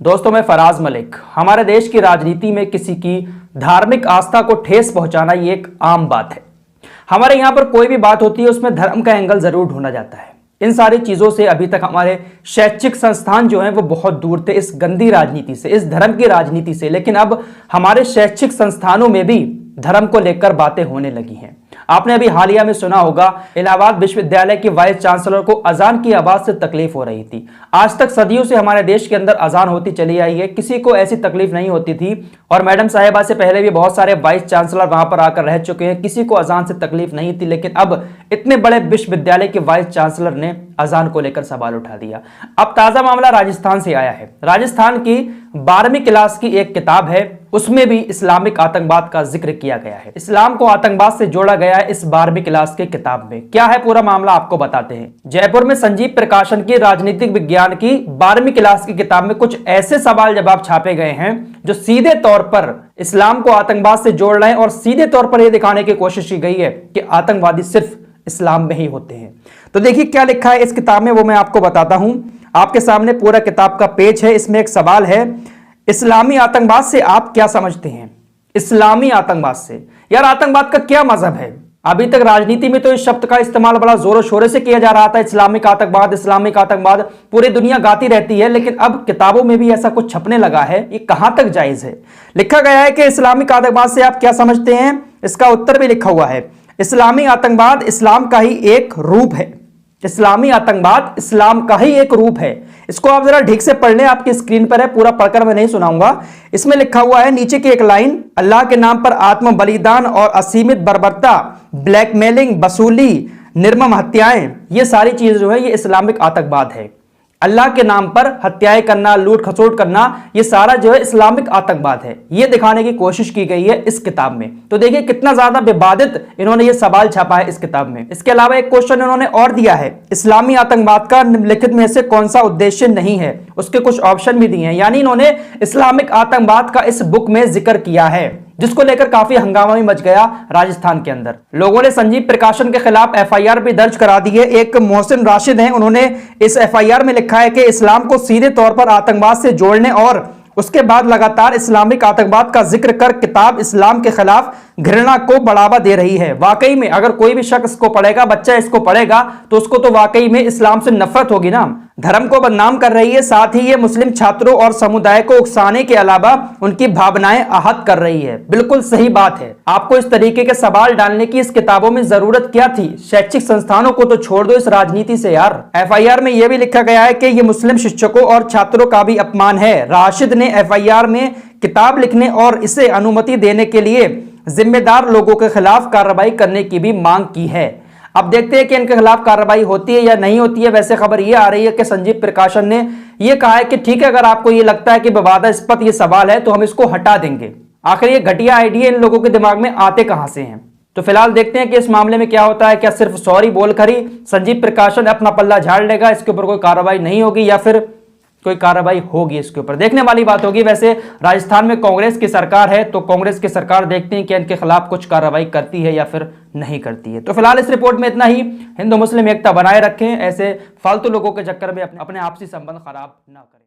दोस्तों, मैं फराज मलिक। हमारे देश की राजनीति में किसी की धार्मिक आस्था को ठेस पहुंचाना ये एक आम बात है। हमारे यहाँ पर कोई भी बात होती है उसमें धर्म का एंगल जरूर ढूंढा जाता है। इन सारी चीजों से अभी तक हमारे शैक्षिक संस्थान जो हैं वो बहुत दूर थे इस गंदी राजनीति से, इस धर्म की राजनीति से। लेकिन अब हमारे शैक्षिक संस्थानों में भी धर्म को लेकर बातें होने लगी हैं। आपने अभी हालिया में सुना होगा, इलाहाबाद विश्वविद्यालय की वाइस चांसलर को अजान की आवाज से तकलीफ हो रही थी। आज तक सदियों से हमारे देश के अंदर अजान होती चली आई है, किसी को ऐसी तकलीफ नहीं होती थी। और मैडम साहिबा से पहले भी बहुत सारे वाइस चांसलर वहां पर आकर रह चुके हैं, किसी को अजान से तकलीफ नहीं थी। लेकिन अब इतने बड़े विश्वविद्यालय के वाइस चांसलर ने अजान को लेकर सवाल उठा दिया। अब ताजा मामला राजस्थान से आया है। राजस्थान की 12वीं क्लास की एक किताब है, उसमें भी इस्लामिक आतंकवाद का जिक्र किया गया है। इस्लाम को आतंकवाद से जोड़ा गया है इस 12वीं क्लास की किताब में। क्या है पूरा मामला, आपको बताते हैं। जयपुर में संजीव प्रकाशन की राजनीतिक विज्ञान की 12वीं क्लास की किताब में कुछ ऐसे सवाल जवाब छापे गए हैं जो सीधे तौर पर इस्लाम को आतंकवाद से जोड़ रहे हैं और सीधे तौर पर यह दिखाने की कोशिश की गई है कि आतंकवादी सिर्फ इस्लाम में ही होते हैं। तो देखिए क्या लिखा है इस किताब में, वो मैं आपको बताता हूं। आपके सामने पूरा किताब का पेज है। इसमें एक सवाल है, इस्लामी आतंकवाद से आप क्या समझते हैं? इस्लामी आतंकवाद से, यार आतंकवाद का क्या मजहब है? अभी तक राजनीति में तो इस शब्द का इस्तेमाल बड़ा जोरों शोरों से किया जा रहा था, इस्लामिक आतंकवाद, इस्लामिक आतंकवाद, पूरी दुनिया गाती रहती है। लेकिन अब किताबों में भी ऐसा कुछ छपने लगा है, ये कहां तक जायज है? लिखा गया है कि इस्लामिक आतंकवाद से आप क्या समझते हैं। इसका उत्तर भी लिखा हुआ है, इस्लामी आतंकवाद इस्लाम का ही एक रूप है। इस्लामी आतंकवाद इस्लाम का ही एक रूप है। इसको आप जरा ठीक से पढ़ लें, आपकी स्क्रीन पर है, पूरा पढ़कर मैं नहीं सुनाऊंगा। इसमें लिखा हुआ है नीचे की एक लाइन, अल्लाह के नाम पर आत्म बलिदान और असीमित बर्बरता, ब्लैकमेलिंग, वसूली, निर्मम हत्याएं, ये सारी चीजें जो है ये इस्लामिक आतंकवाद है। अल्लाह के नाम पर हत्याएं करना, लूट खसोट करना, ये सारा जो है इस्लामिक आतंकवाद है। ये दिखाने की कोशिश की गई है इस किताब में। तो देखिए कितना ज्यादा विवादित इन्होंने ये सवाल छापा है इस किताब में। इसके अलावा एक क्वेश्चन इन्होंने और दिया है, इस्लामी आतंकवाद का निम्नलिखित में से कौन सा उद्देश्य नहीं है? उसके कुछ ऑप्शन भी दिए हैं। यानी इन्होंने इस्लामिक आतंकवाद का इस बुक में जिक्र किया है, जिसको लेकर काफी हंगामा भी मच गया राजस्थान के अंदर। लोगों ने संजीव प्रकाशन के खिलाफ एफआईआर भी दर्ज करा दी है। एक मोहसिन राशिद हैं, उन्होंने इस एफआईआर में लिखा है कि इस्लाम को सीधे तौर पर आतंकवाद से जोड़ने और उसके बाद लगातार इस्लामिक आतंकवाद का जिक्र कर किताब इस्लाम के खिलाफ घृणा को बढ़ावा दे रही है। वाकई में अगर कोई भी शख्स इसको पढ़ेगा, बच्चा इसको पढ़ेगा, तो उसको तो वाकई में इस्लाम से नफरत होगी ना। धर्म को बदनाम कर रही है, साथ ही ये मुस्लिम छात्रों और समुदाय को उकसाने के अलावा उनकी भावनाएं आहत कर रही है। बिल्कुल सही बात है। आपको इस तरीके के सवाल डालने की इस किताबों में जरूरत क्या थी? शैक्षिक संस्थानों को तो छोड़ दो इस राजनीति से यार। एफआईआर में यह भी लिखा गया है कि यह मुस्लिम शिक्षकों और छात्रों का भी अपमान है। राशिद ने एफआईआर में किताब लिखने और इसे अनुमति देने के लिए जिम्मेदार लोगों के खिलाफ कार्रवाई करने की भी मांग की है। अब देखते हैं कि इनके खिलाफ कार्रवाई होती है या नहीं होती है। वैसे खबर ये आ रही है कि संजीव प्रकाशन ने ये कहा है कि ठीक है, अगर आपको ये लगता है कि विवादास्पद ये सवाल है तो हम इसको हटा देंगे। आखिर ये घटिया आइडिया इन लोगों के दिमाग में आते कहां से हैं? तो फिलहाल देखते हैं कि इस मामले में क्या होता है। क्या सिर्फ सॉरी बोलकर ही संजीव प्रकाशन अपना पल्ला झाड़ लेगा, इसके ऊपर कोई कार्रवाई नहीं होगी, या फिर कोई कार्रवाई होगी? इसके ऊपर देखने वाली बात होगी। वैसे राजस्थान में कांग्रेस की सरकार है, तो कांग्रेस की सरकार देखते हैं कि इनके खिलाफ कुछ कार्रवाई करती है या फिर नहीं करती है। तो फिलहाल इस रिपोर्ट में इतना ही। हिंदू मुस्लिम एकता बनाए रखें, ऐसे फालतू लोगों के चक्कर में अपने आपसी संबंध खराब ना करें।